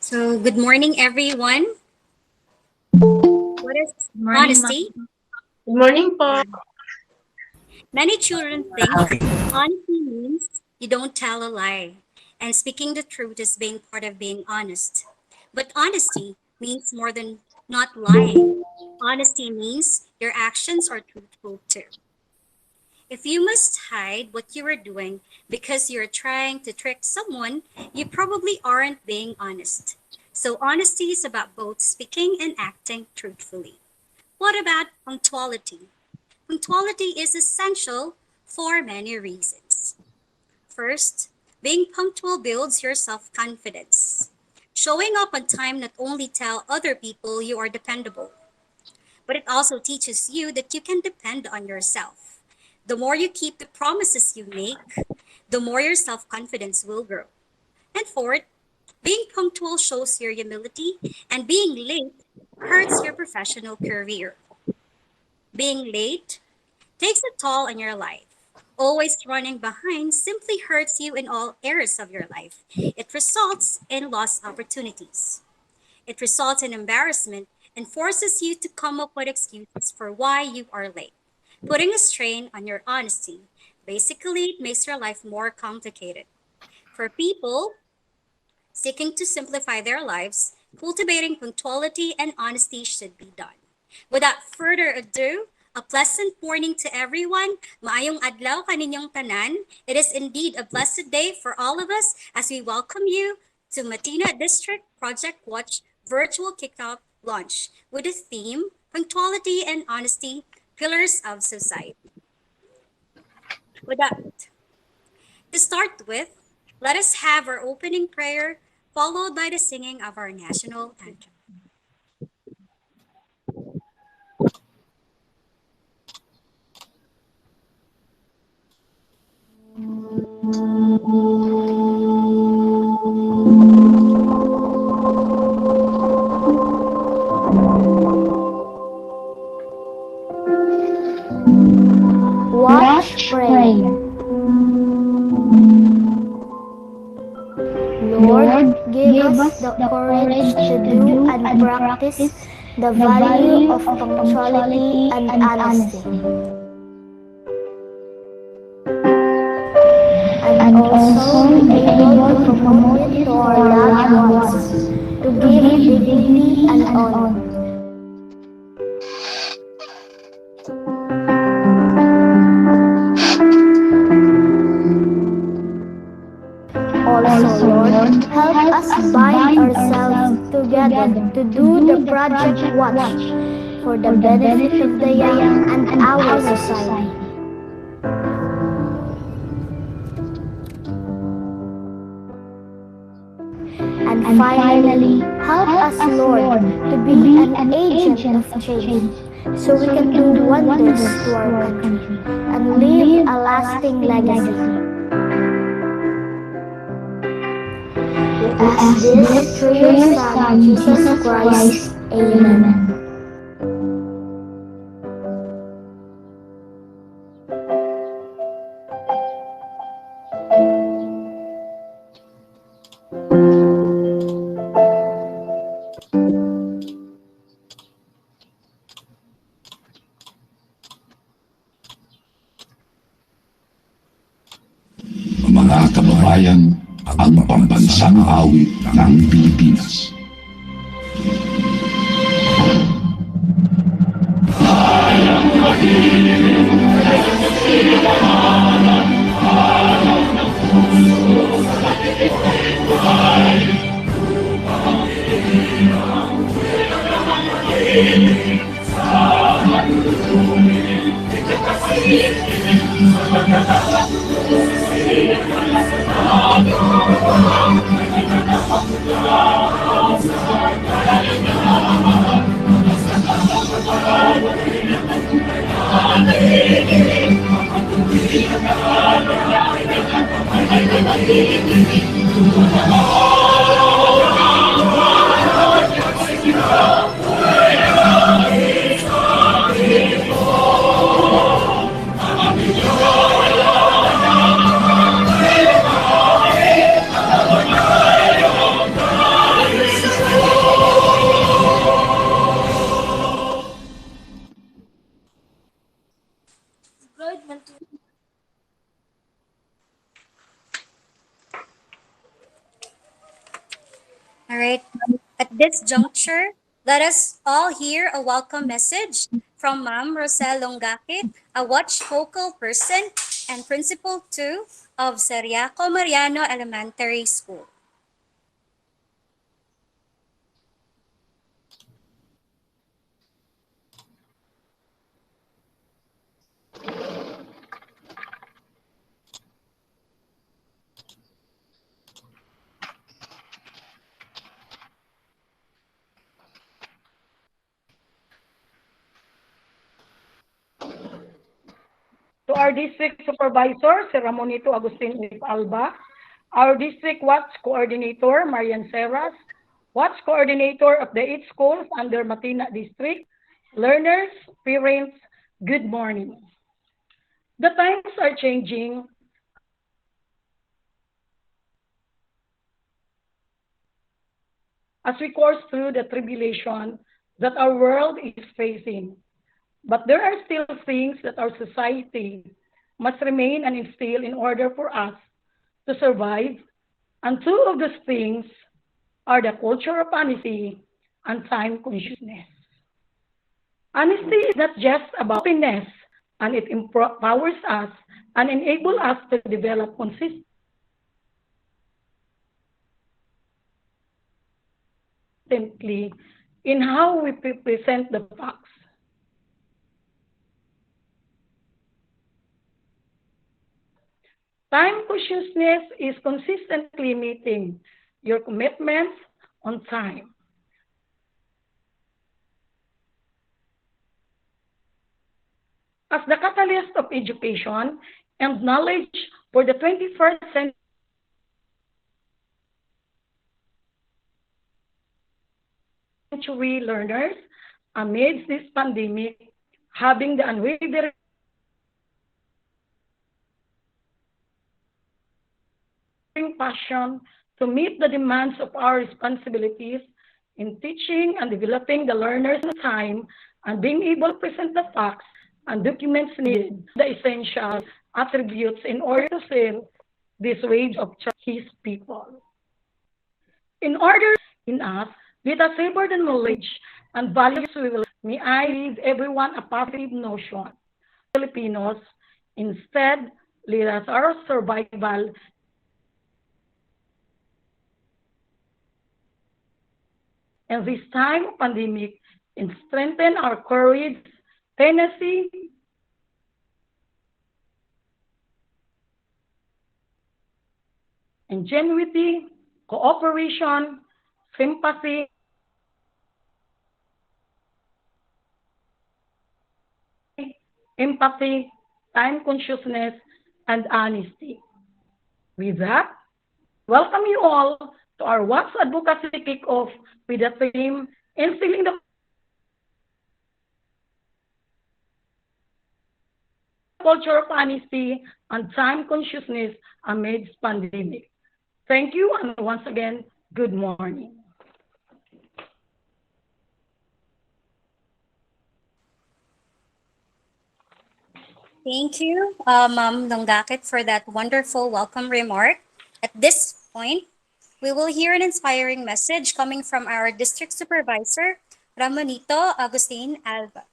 So, good morning, everyone. What is Good morning, ma'am. honesty? Good morning po. Yeah. Many children think honesty means you don't tell a lie, and speaking the truth is being part of being honest. But honesty means more than not lying. Honesty means your actions are truthful too. If you must hide what you are doing because you're trying to trick someone, you probably aren't being honest. So, honesty is about both speaking and acting truthfully. What about punctuality? Punctuality is essential for many reasons. First, being punctual builds your self confidence. Showing up on time not only tell other people you are dependable, but it also teaches you that you can depend on yourself. The more you keep the promises you make, the more your self confidence will grow. And fourth, being punctual shows your humility, and being late hurts your professional career. Being late takes a toll on your life. Always running behind simply hurts you in all areas of your life. It results in lost opportunities. It results in embarrassment and forces you to come up with excuses for why you are late, putting a strain on your honesty. Basically, it makes your life more complicated. For people seeking to simplify their lives, cultivating punctuality and honesty should be done. Without further ado, a pleasant morning to everyone. Maayong adlaw kaninyong tanan. It is indeed a blessed day for all of us as we welcome you to Matina District Project Watch virtual kickoff launch with the theme Punctuality and Honesty, Pillars of Society. With that, to start with, let us have our opening prayer followed by the singing of our national anthem. Watch, pray. Lord, give us the courage to do and practice the value of punctuality and honesty, and also be able to promote it to our loved ones, to give dignity and honor. Also, Lord, help us bind ourselves together to do the Project W.A.T.C.H for the benefit of the young and our society. And finally, help us, Lord, to be an agent of change so we can do wonders to our country and leave a lasting legacy. We ask this through your Son, Jesus Christ. Amen. Mga kababayan, ang pambansang awit ng Pilipinas. this juncture, let us all hear a welcome message from Ma'am Rosel Longakit, a watch focal person and principal too of Seriaco Mariano Elementary School. To our district supervisor, si Ramonito Agustin F. Alba, our district watch coordinator, Marian Serras, watch coordinator of the 8 schools under Matina District, learners, parents, good morning. The times are changing as we course through the tribulation that our world is facing. But there are still things that our society must remain and instill in order for us to survive. And two of those things are the culture of honesty and time consciousness. Honesty is not just about openness, and it empowers us and enables us to develop consistently in how we present the facts. Time consciousness is consistently meeting your commitments on time. As the catalyst of education and knowledge for the 21st century learners amidst this pandemic, having the unwavering passion to meet the demands of our responsibilities in teaching and developing the learners in time and being able to present the facts and documents needed, the essential attributes in order to sail this wave of his people. In order in us, with a savored knowledge and values we will, may I leave everyone a positive notion. Filipinos, instead, let us our survival and this time of pandemic and strengthen our courage, tenacity, ingenuity, cooperation, sympathy, empathy, time consciousness, and honesty. With that, welcome you all to our What's Advocacy Kickoff with the theme Instilling the Culture of Honesty and Time Consciousness amidst pandemic. Thank you, and once again, good morning. Thank you, Ma'am Longgakit, for that wonderful welcome remark. At this point, we will hear an inspiring message coming from our district supervisor, Ramonito Agustin Alba.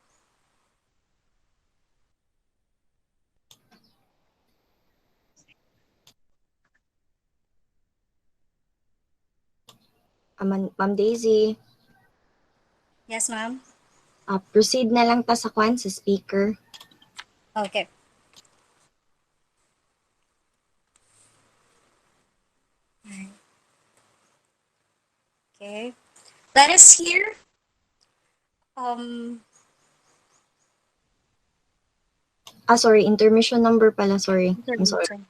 Ma'am Daisy, Yes, ma'am? proceed na lang ta sa kwan sa speaker. Okay. Okay. Let us hear um Sorry, intermission number pala, sorry. I'm sorry. intermission.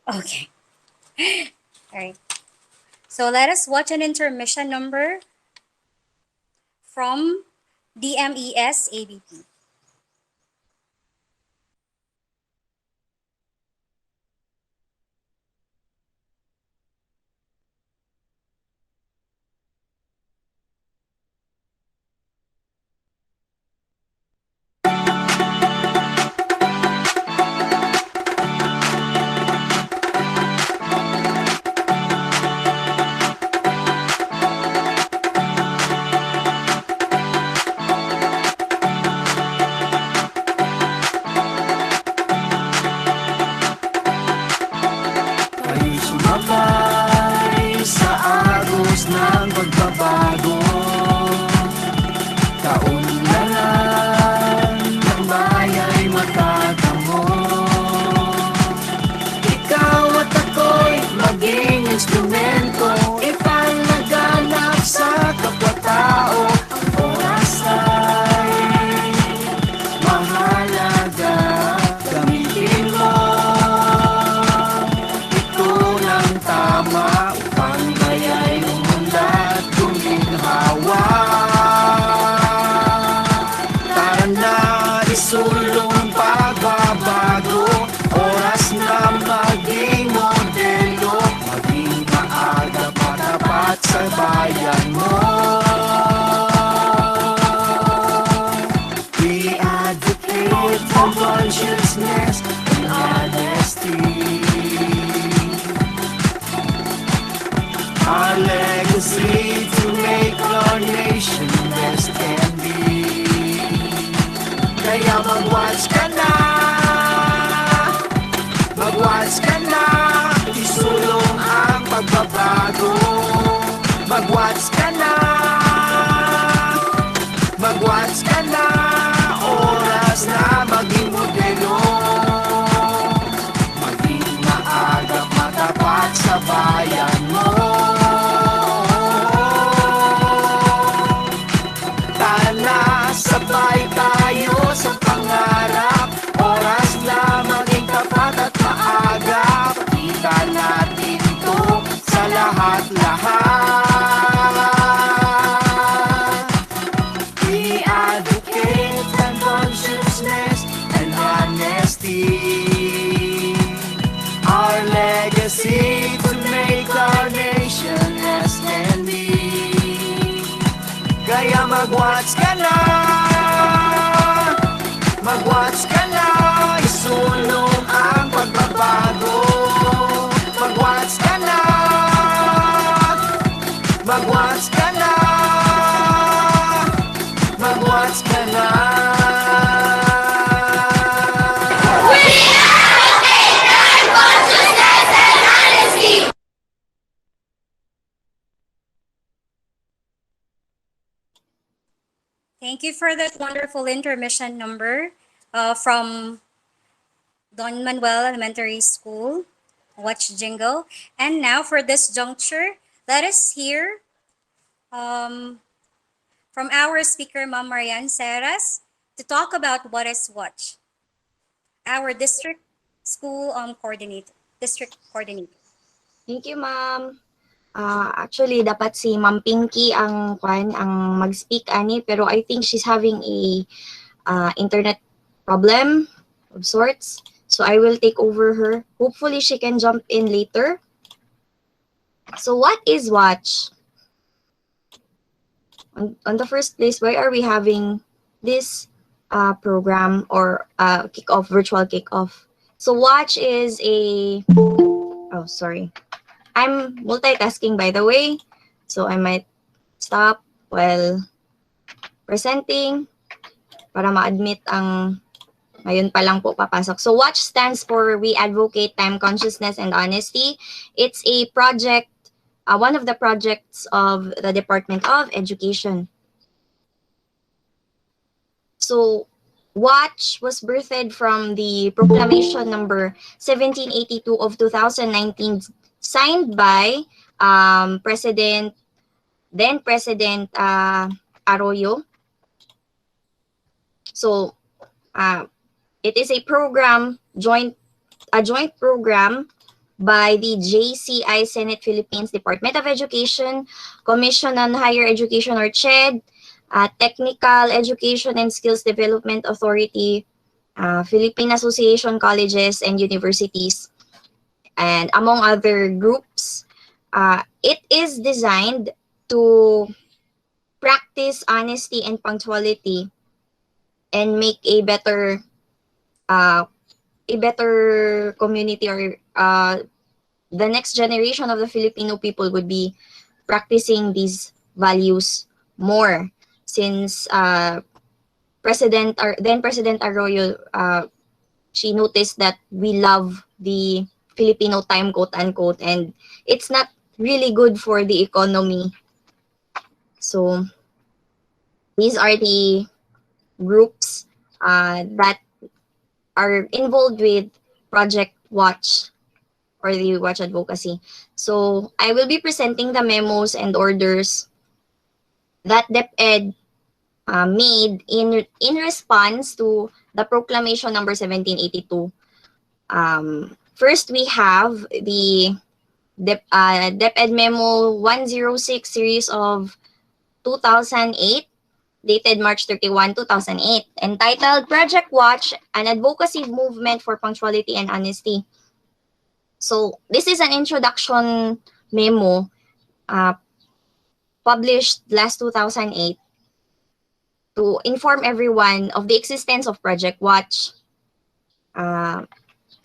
Okay. All right. So let us watch an intermission number from DMES ABP. Kaya mag-watch ka na, mag-watch ka na, isulong ang pagbabago. Mag-watch ka na, mag-watch ka na, mag-watch ka na. Thank you for that wonderful intermission number from Don Manuel Elementary School. Watch jingle. And now for this juncture, let us hear um, from our speaker, Ma'am Marian Seras, to talk about what is watch. Our district school coordinator, district coordinator. Thank you, ma'am. Actually, dapat si Ma'am Pinky ang mag-speak ani, pero I think she's having a internet problem of sorts. So I will take over her. Hopefully she can jump in later. So what is watch? On the first place, why are we having this program or virtual kickoff? So watch is a, oh, sorry. I'm multitasking, by the way. So I might stop while presenting para ma-admit ang ngayon pa lang po papasok. So WATCH stands for We Advocate Time Consciousness and Honesty. It's a project, one of the projects of the Department of Education. So WATCH was birthed from the Proclamation number 1782 of 2019, signed by then President Arroyo. So it is a joint program by the JCI Senate Philippines Department of Education, Commission on Higher Education or CHED, Technical Education and Skills Development Authority, Philippine Association Colleges and Universities, and among other groups. It is designed to practice honesty and punctuality and make a better community, or the next generation of the Filipino people would be practicing these values more, since then President Arroyo, she noticed that we love the Filipino time, quote unquote, and it's not really good for the economy. So these are the groups that are involved with Project Watch or the Watch Advocacy. So I will be presenting the memos and orders that DepEd made in response to the Proclamation number 1782. First, we have the DepEd Memo 106 series of 2008, dated March 31, 2008, entitled Project Watch, an Advocacy Movement for Punctuality and Honesty. So this is an introduction memo published last 2008 to inform everyone of the existence of Project Watch.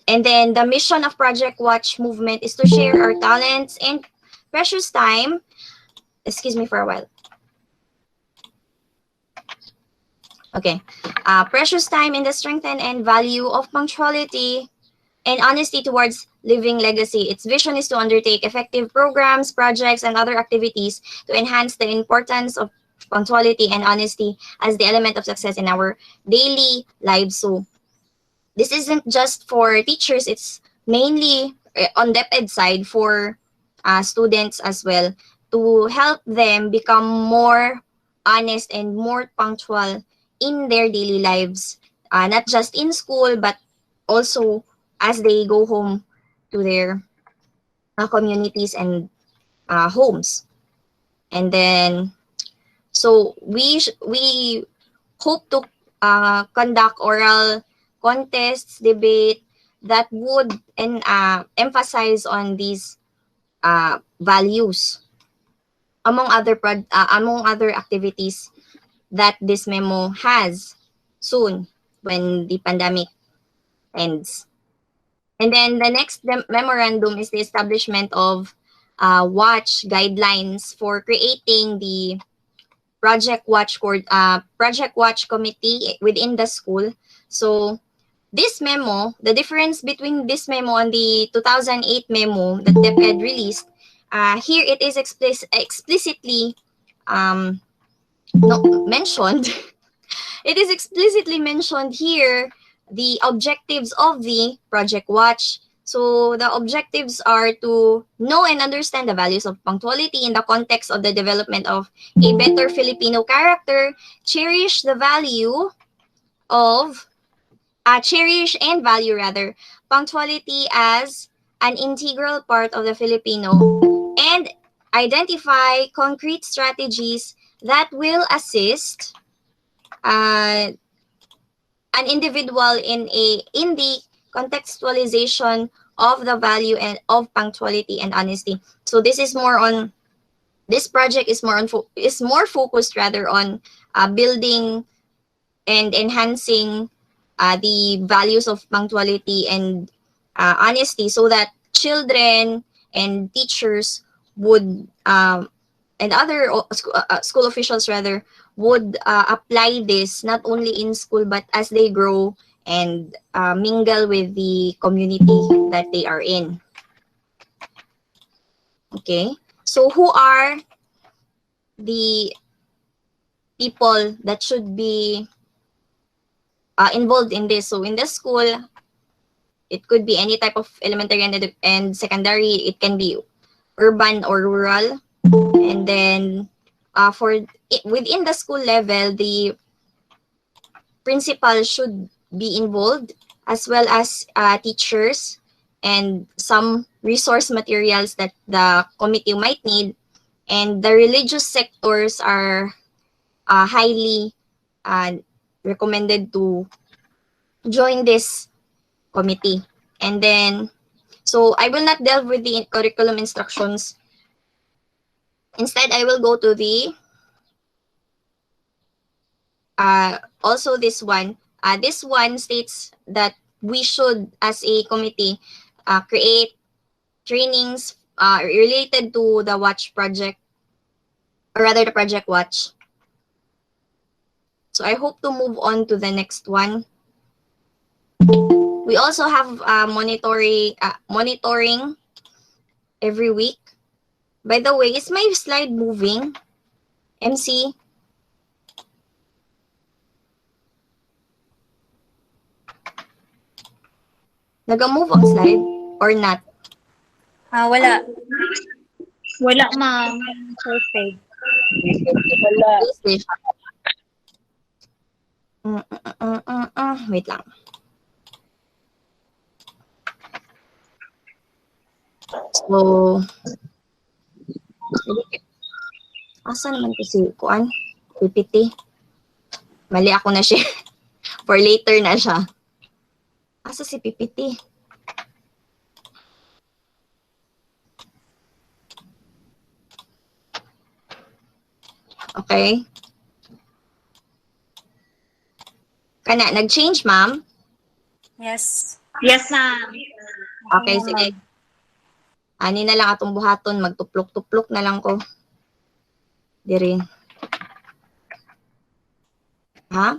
And then the mission of Project Watch movement is to share our talents and precious time. Excuse me for a while. Okay. Precious time in the strengthen and value of punctuality and honesty towards living legacy. Its vision is to undertake effective programs, projects, and other activities to enhance the importance of punctuality and honesty as the element of success in our daily lives. So this isn't just for teachers, it's mainly on DepEd side for students as well, to help them become more honest and more punctual in their daily lives, not just in school, but also as they go home to their communities and homes. And then, so we hope to conduct oral contests, debate that would emphasize on these values. among other activities that this memo has soon when the pandemic ends. And then the next memorandum is the establishment of watch guidelines for creating the Project Watch committee within the school. So this memo, the difference between this memo and the 2008 memo that DepEd released, here it is explicitly mentioned. It is explicitly mentioned here the objectives of the Project Watch. So the objectives are to know and understand the values of punctuality in the context of the development of a better Filipino character, cherish the value of cherish and value rather punctuality as an integral part of the Filipino, and identify concrete strategies that will assist uh, an individual in the contextualization of the value and of punctuality and honesty. So this project is more focused rather on building and enhancing the values of punctuality and honesty, so that children and teachers would and other school officials rather would apply this not only in school but as they grow and mingle with the community that they are in. Okay, so who are the people that should be involved in this? So in the school, it could be any type of elementary and secondary. It can be urban or rural. And then within the school level, the principal should be involved, as well as teachers and some resource materials that the committee might need. And the religious sectors are highly recommended to join this committee. And then, so I will not delve with the curriculum instructions. Instead, I will go to the also this one. This one states that we should, as a committee, create trainings related to the Watch project, or rather the Project Watch. So I hope to move on to the next one. We also have monitoring every week. By the way, is my slide moving? MC? Naga-move ang slide or not? Wala. Wala, ma'am. Perfect. Wala. Wait lang. So, asa naman to si Kuan? PPT. Mali ako na siya. For later na siya. Asa si PPT? Okay. Kana, nag-change, ma'am? Yes. Yes, ma'am. Okay, sige. Ani na lang atong buhaton, magtuplok-tuplok na lang ko. Diri. Ha?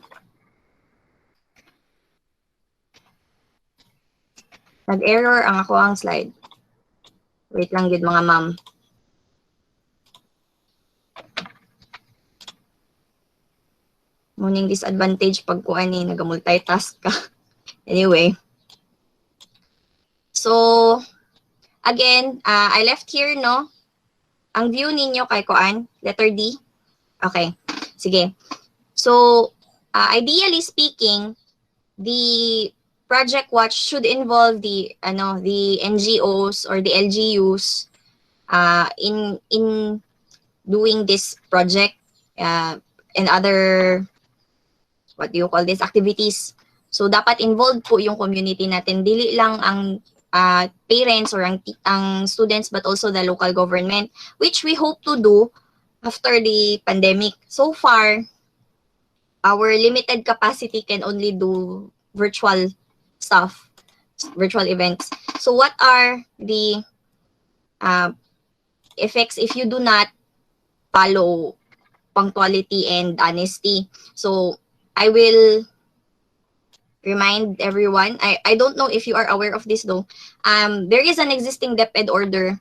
Nag-error ang ako ang slide. Wait lang gid mga ma'am. Muning disadvantage pag kuan ni naga-multitask ka. Anyway. So, again, I left here, no? Ang view ninyo kay kuan, letter D. Okay. Sige. So, ideally speaking, the Project Watch should involve the NGOs or the LGUs in doing this project and other activities. So dapat involved po yung community natin, dili lang ang parents or ang students, but also the local government, which we hope to do after the pandemic. So far, our limited capacity can only do virtual stuff, virtual events. So what are the uh, effects if you do not follow punctuality and honesty? So I will remind everyone. I don't know if you are aware of this though. There is an existing DepEd order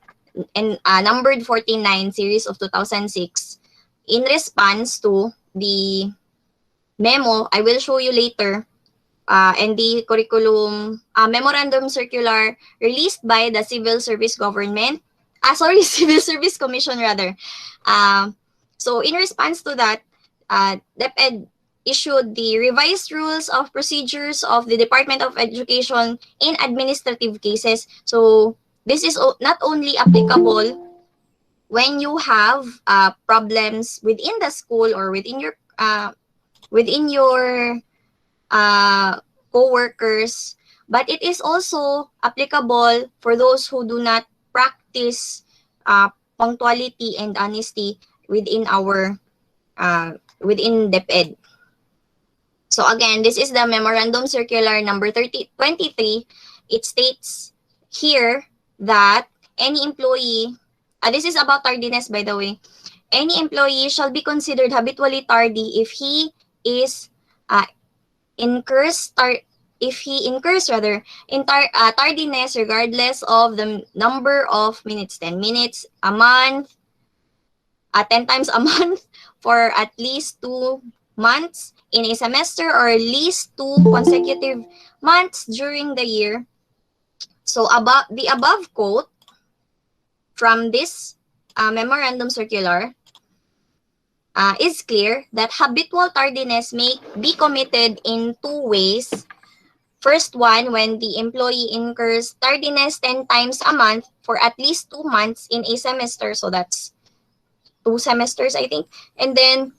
and numbered 49 series of 2006 in response to the memo I will show you later and the curriculum memorandum circular released by the Civil Service Government, Civil Service Commission rather. So in response to that, DepEd issued the revised rules of procedures of the Department of Education in administrative cases. So this is not only applicable when you have problems within the school or within your co-workers, but it is also applicable for those who do not practice punctuality and honesty within our within DepEd. So again, this is the Memorandum Circular number 23. It states here that any employee, this is about tardiness by the way, any employee shall be considered habitually tardy if he is incurs if he incurs rather in tardiness regardless of the number of minutes, 10 minutes a month, 10 times a month for at least 2 months in a semester or at least 2 consecutive months during the year. So about the above quote from this memorandum circular is clear that habitual tardiness may be committed in 2 ways. First one, when the employee incurs tardiness 10 times a month for at least 2 months in a semester. So that's 2 semesters, I think. And then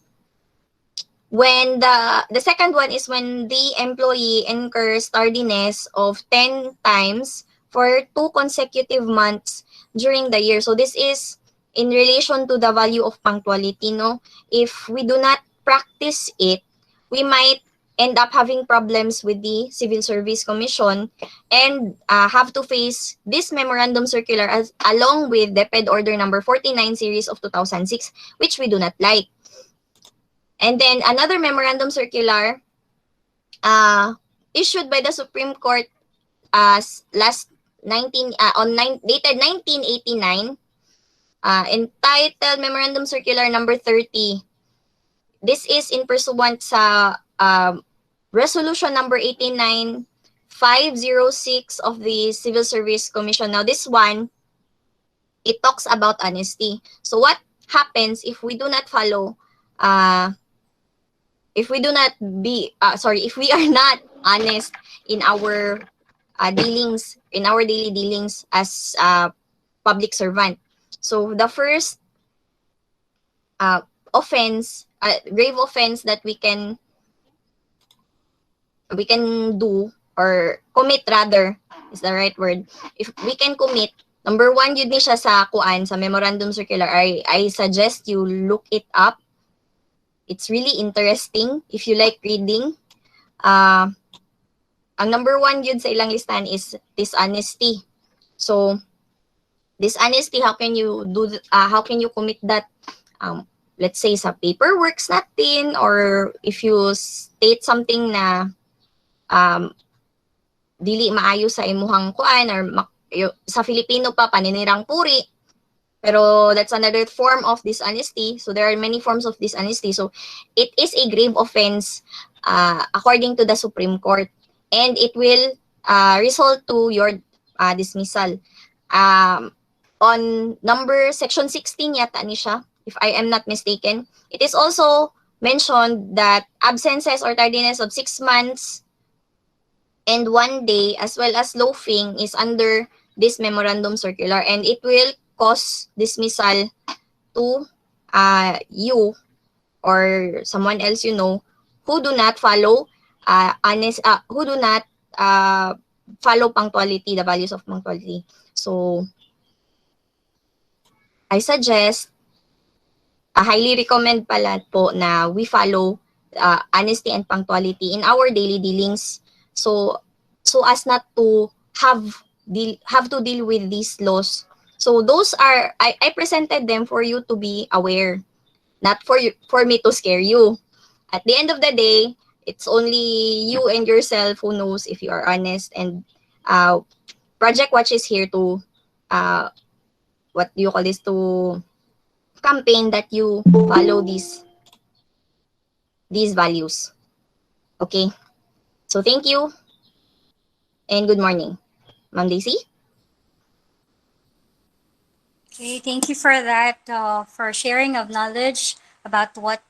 when the second one is when the employee incurs tardiness of 10 times for 2 consecutive months during the year. So this is in relation to the value of punctuality, no? If we do not practice it, we might end up having problems with the Civil Service Commission and have to face this memorandum circular along with DepEd Order number 49 series of 2006, which we do not like. And then another memorandum circular issued by the Supreme Court last dated 1989, entitled Memorandum Circular number 30. This is in pursuant sa Resolution number 89506 of the Civil Service Commission. Now this one, it talks about honesty. So what happens if we do not follow if we are not honest in our dealings, in our daily dealings as public servant? So the first offense, grave offense that we can do or commit rather is the right word. If we can commit, number one, yun ni siya sa kuan sa memorandum circular. I suggest you look it up. It's really interesting if you like reading. Ang number one yun sa ilang listahan is dishonesty. So dishonesty, how can you commit that? Let's say sa paperworks natin, or if you state something na dili maayo sa imuhang kuan, or sa Filipino pa paninirang puri. Pero that's another form of dishonesty. So there are many forms of dishonesty. So it is a grave offense according to the Supreme Court, and it will result to your dismissal. On section 16 yata ni siya, if I am not mistaken, it is also mentioned that absences or tardiness of 6 months and 1 day as well as loafing is under this memorandum circular, and it will cause dismissal to you or someone else you know who do not follow follow punctuality, the values of punctuality. So I suggest highly recommend pala po na we follow honesty and punctuality in our daily dealings. So as not to have to deal with these laws. So those are I presented them for you to be aware, not for me to scare you. At the end of the day, it's only you and yourself who knows if you are honest. And uh, Project Watch is here to uh, what do you call this, to campaign that you follow these values. Okay. So thank you and good morning, Ma'am Daisy. Okay, thank you for that, for sharing of knowledge about what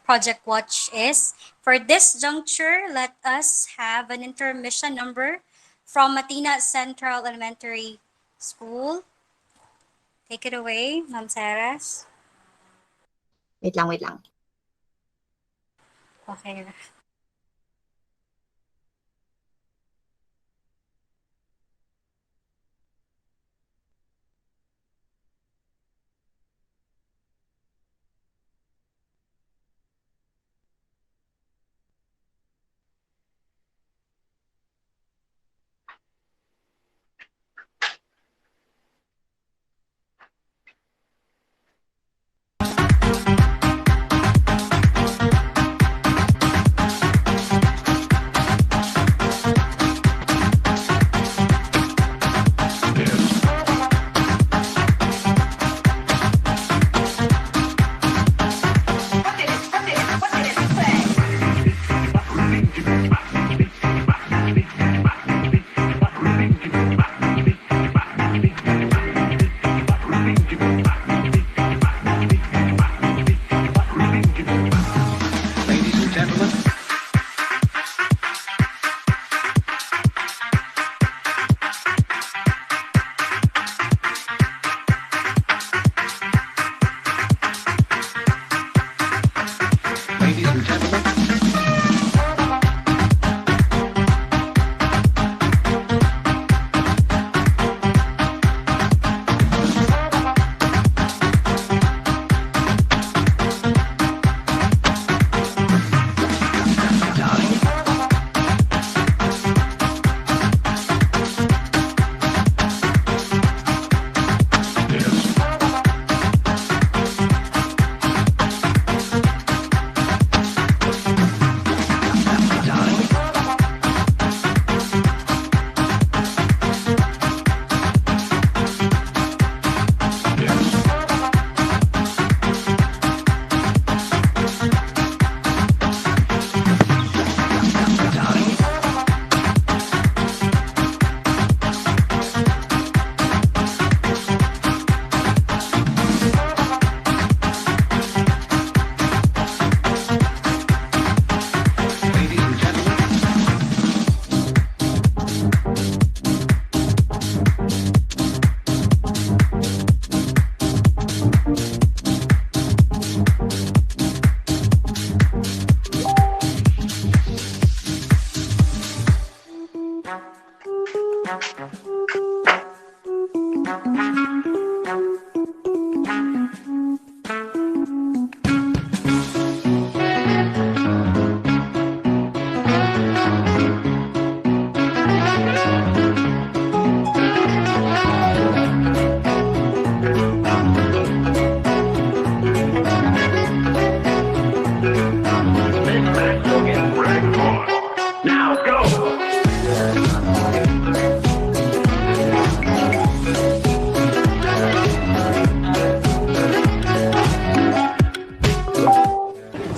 Project Watch is. For this juncture, let us have an intermission number from Matina Central Elementary School. Take it away, Ma'am Saras. Wait lang, wait lang. Okay.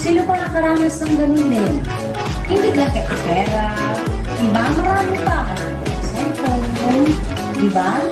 Sino pa nakaranas ng ganun din? Hindi ka pera, iba marami pa. Cellphone, di ba?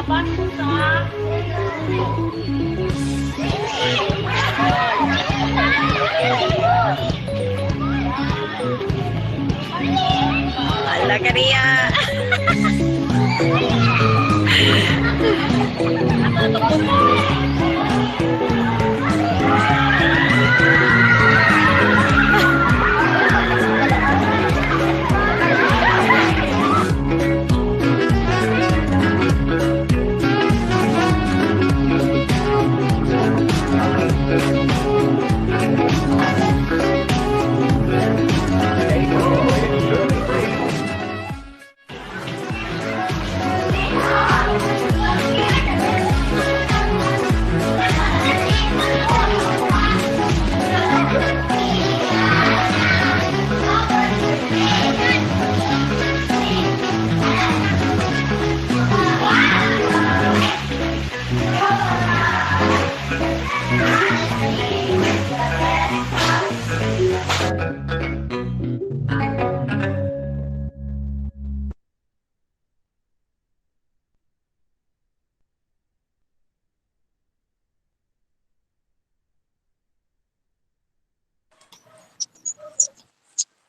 Ala ka niya.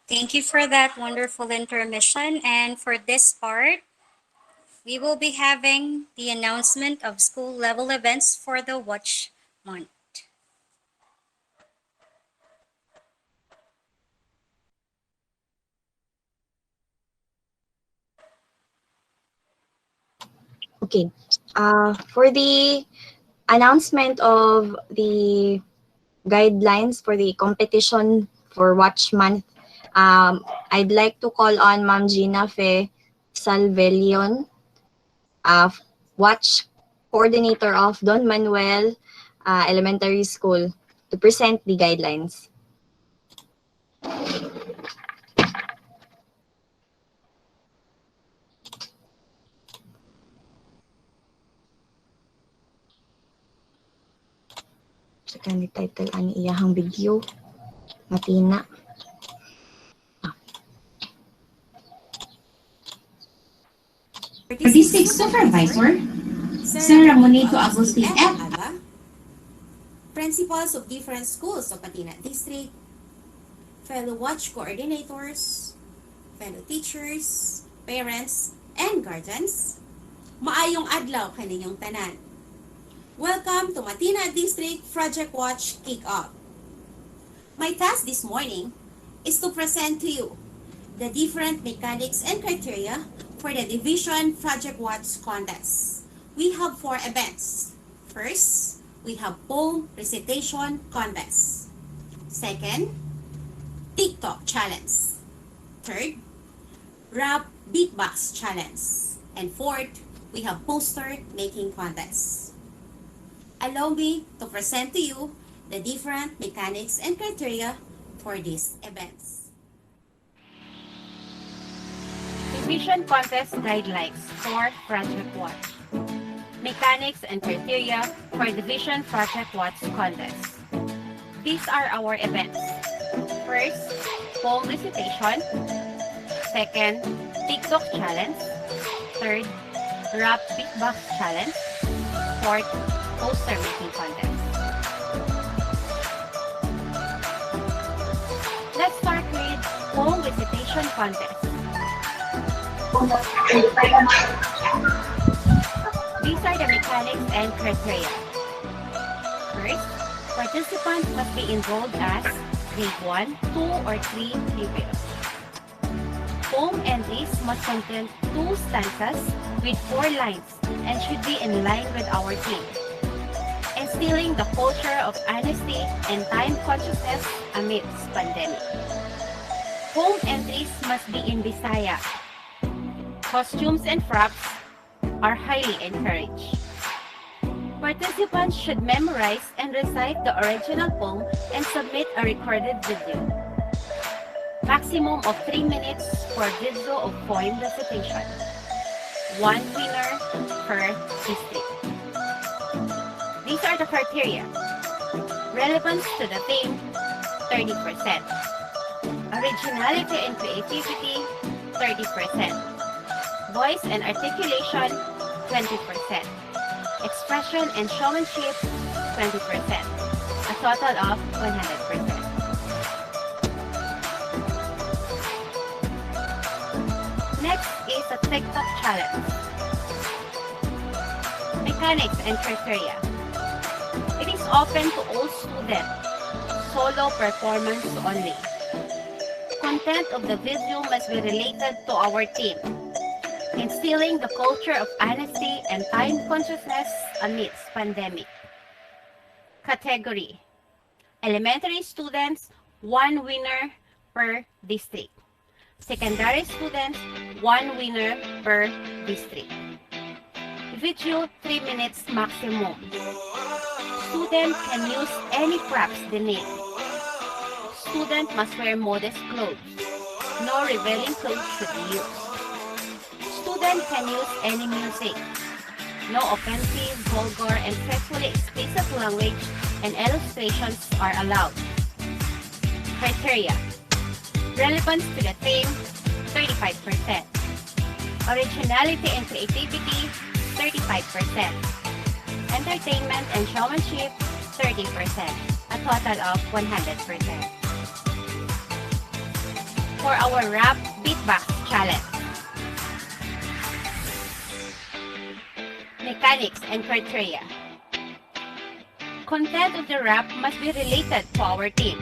Thank you for that wonderful intermission. And for this part, we will be having the announcement of school level events for the Watch Month. Okay. For the announcement of the guidelines for the competition for Watch Month, I'd like to call on Ma'am Gina Fe Salvelion, Watch Coordinator of Don Manuel Elementary School, to present the guidelines. Second the title ani iyahang video, Matina. District Supervisor, Sir Ramonito Agustin F. Principals of different schools of Matina District, fellow watch coordinators, fellow teachers, parents, and guardians, maayong adlaw kaninyong tanan. Welcome to Matina District Project Watch Kick-Off. My task this morning is to present to you the different mechanics and criteria for the Division Project Watch contest. We have 4 events. First, we have poem recitation contest. Second, TikTok challenge. Third, rap beatbox challenge. And fourth, we have poster making contest. Allow me to present to you the different mechanics and criteria for these events. Division Contest Guidelines for Project Watch. Mechanics and criteria for Division Project Watch Contest. These are our events. First, poem recitation. Second, TikTok challenge. Third, rap beatbox challenge. Fourth, poster making contest. Let's start with poem recitation contest. These are the mechanics and criteria. First, participants must be enrolled as grade 1, 2, or 3 pupils. Poem entries must contain 2 stanzas with 4 lines and should be in line with our theme, instilling the culture of honesty and time consciousness amidst pandemic. Poem entries must be in Bisaya. Costumes and props are highly encouraged. Participants should memorize and recite the original poem and submit a recorded video. Maximum of 3 minutes for video of poem recitation. 1 winner per district. These are the criteria. Relevance to the theme, 30%. Originality and creativity, 30%. Voice and articulation, 20%. Expression and showmanship, 20%. A total of 100%. Next is a TikTok challenge. Mechanics and criteria. It is open to all students. Solo performance only. Content of the video must be related to our team. Instilling the culture of honesty and time consciousness amidst pandemic. Category. Elementary students, 1 winner per district. Secondary students, 1 winner per district. Video 3 minutes maximum. Student can use any props they need. Student must wear modest clothes. No revealing clothes should be used. Student can use any music. No offensive, vulgar, and sexually explicit language and illustrations are allowed. Criteria. Relevance to the theme, 35%. Originality and creativity, 35%. Entertainment and showmanship, 30%. A total of 100%. For our rap beatbox challenge. Mechanics and criteria. Content of the rap must be related to our team.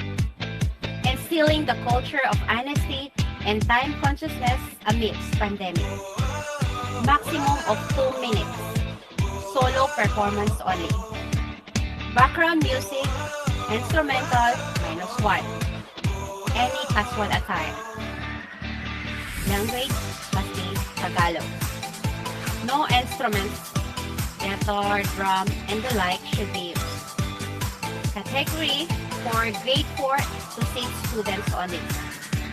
Instilling the culture of honesty and time consciousness amidst pandemic. Maximum of 2 minutes. Solo performance only. Background music, instrumental, -1. Any casual attire. Language must be Tagalog. No instruments, guitar, drum, and the like should be used. Category for grade 4 to 6 students only.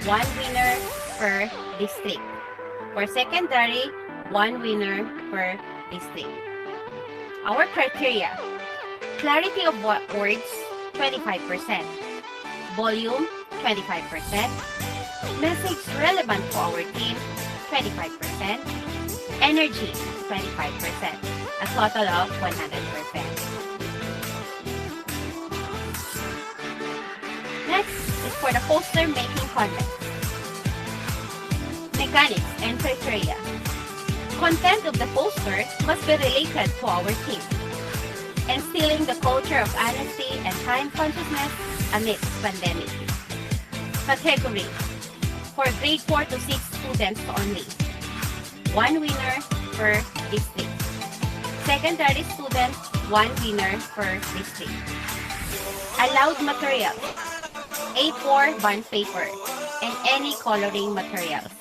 1 winner per district. For secondary, 1 winner per district. Our criteria. Clarity of words, 25%. Volume, 25%. Message relevant to our team, 25%. Energy, 25%. A total of 100%. Next is for the poster making contest. Mechanics and criteria. Content of the poster must be related to our team. Instilling the culture of honesty and time consciousness amidst pandemic. Category. For grade 4 to 6 students only. 1 winner per district. Secondary students, 1 winner per district. Allowed materials. A4 bond paper and any coloring materials.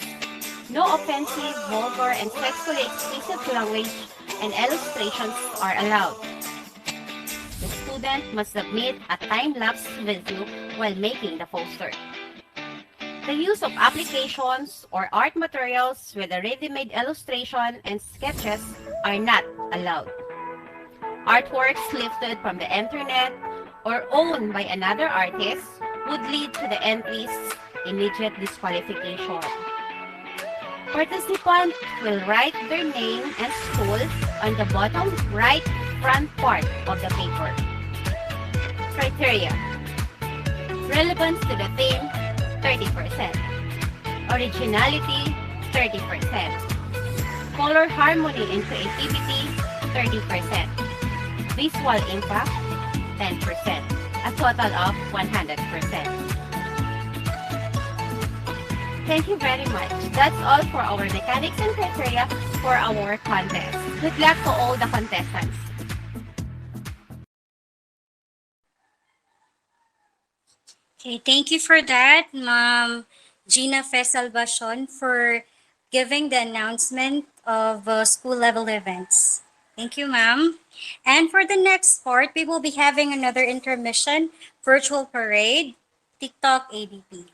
No offensive, vulgar, and sexually explicit language and illustrations are allowed. The student must submit a time-lapse video while making the poster. The use of applications or art materials with a ready-made illustration and sketches are not allowed. Artworks lifted from the internet or owned by another artist would lead to the entry's immediate disqualification. Participants will write their name and school on the bottom right front part of the paper. Criteria. Relevance to the theme, 30%. Originality, 30%. Color harmony and creativity, 30%. Visual impact, 10%. A total of 100%. Thank you very much. That's all for our mechanics and criteria for our contest. Good luck to all the contestants. Okay, thank you for that, Ma'am Gina Fesalvacion, for giving the announcement of school level events. Thank you, ma'am. And for the next part, we will be having another intermission virtual parade, TikTok ABP.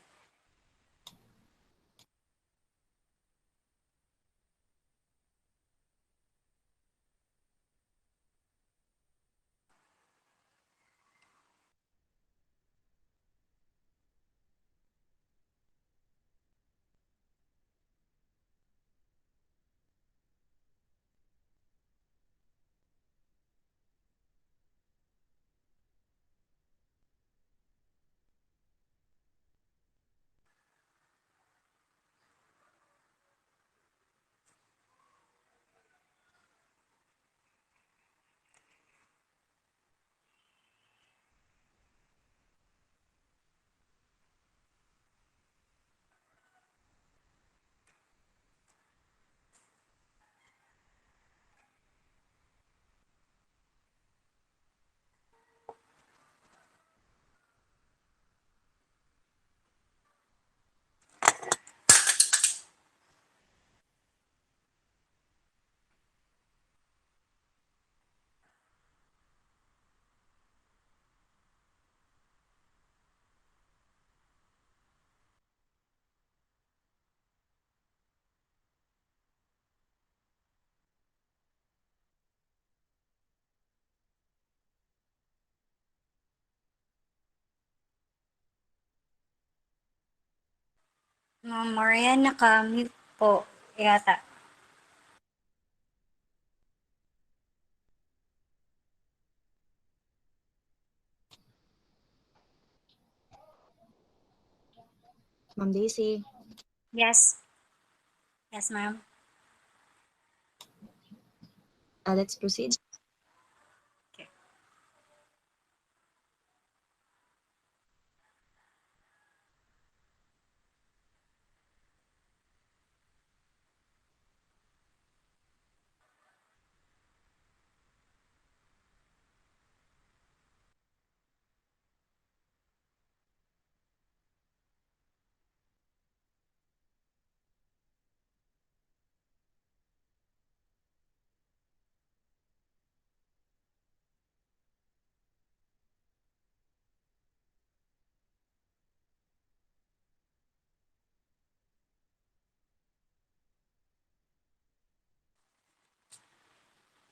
Ma'am Marian, naka-mute po yata. Ma'am Daisy. Yes. Yes, ma'am. Let's proceed. Okay.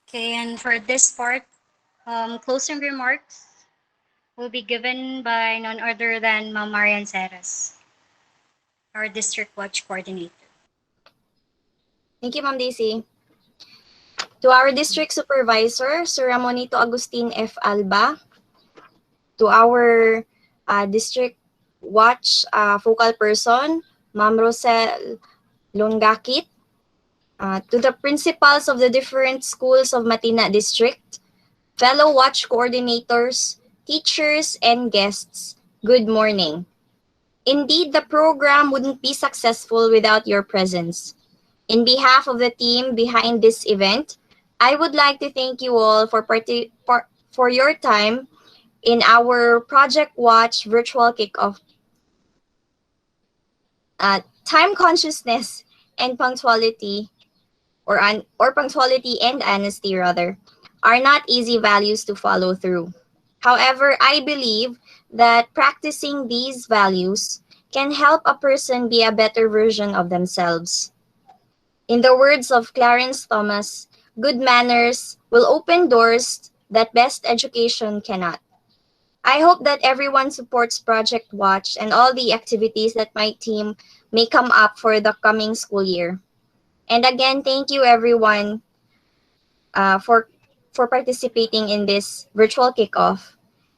Okay, and for this part, closing remarks will be given by none other than Ma'am Marian Ceres, our District Watch Coordinator. Thank you, Ma'am Daisy. To our district supervisor, Sir Ramonito Agustin F. Alba. To our district watch focal person, Ma'am Rosel Longakit. To the principals of the different schools of Matina District, fellow watch coordinators, teachers, and guests, good morning. Indeed, the program wouldn't be successful without your presence. In behalf of the team behind this event, I would like to thank you all for your time in our Project Watch virtual kickoff. Time consciousness and punctuality, or punctuality and honesty rather, are not easy values to follow through. However, I believe that practicing these values can help a person be a better version of themselves. In the words of Clarence Thomas, good manners will open doors that best education cannot. I hope that everyone supports Project Watch and all the activities that my team may come up for the coming school year. And again, thank you everyone uh, for for participating in this virtual kickoff.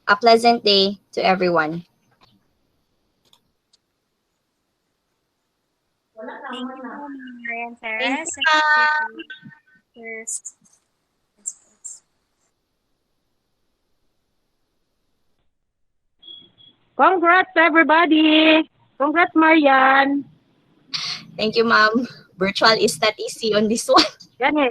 A pleasant day to everyone. Thank you po, Ma'am Marian Thank you, Ceres, and thank you ma'am. to first principals. Congrats, everybody! Congrats, Marian! Thank you, ma'am. Virtual is not easy on this one. Yan eh.